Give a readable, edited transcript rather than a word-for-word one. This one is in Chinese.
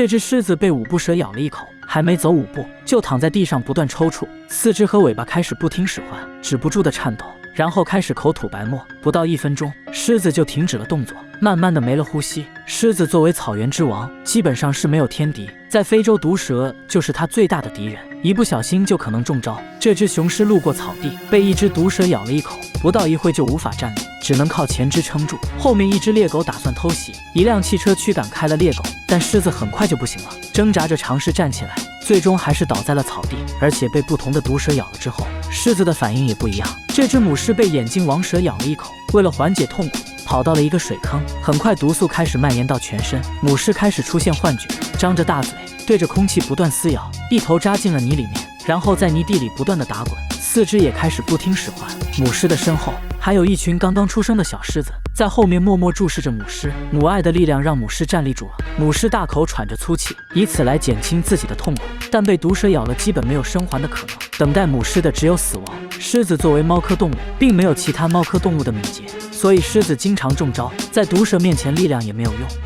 这只狮子被五步蛇咬了一口，还没走5步，就躺在地上不断抽搐，四肢和尾巴开始不听使唤，止不住的颤抖，然后开始口吐白沫。不到1分钟，狮子就停止了动作，慢慢的没了呼吸。狮子作为草原之王，基本上是没有天敌，在非洲毒蛇就是它最大的敌人，一不小心就可能中招。这只雄狮路过草地，被一只毒蛇咬了一口，不到1会就无法站立，只能靠前肢撑住。后面一只猎狗打算偷袭，一辆汽车驱赶开了猎狗，但狮子很快就不行了，挣扎着尝试站起来，最终还是倒在了草地。而且被不同的毒蛇咬了之后，狮子的反应也不一样。这只母狮被眼镜王蛇咬了一口，为了缓解痛苦，跑到了一个水坑，很快毒素开始蔓延到全身，母狮开始出现幻觉，张着大嘴对着空气不断撕咬，一头扎进了泥里面，然后在泥地里不断的打滚，四肢也开始不听使唤。母狮的身后还有一群刚刚出生的小狮子，在后面默默注视着母狮。母爱的力量让母狮站立住了，母狮大口喘着粗气，以此来减轻自己的痛苦，但被毒蛇咬了，基本没有生还的可能，等待母狮的只有死亡。狮子作为猫科动物，并没有其他猫科动物的敏捷，所以狮子经常中招，在毒蛇面前力量也没有用。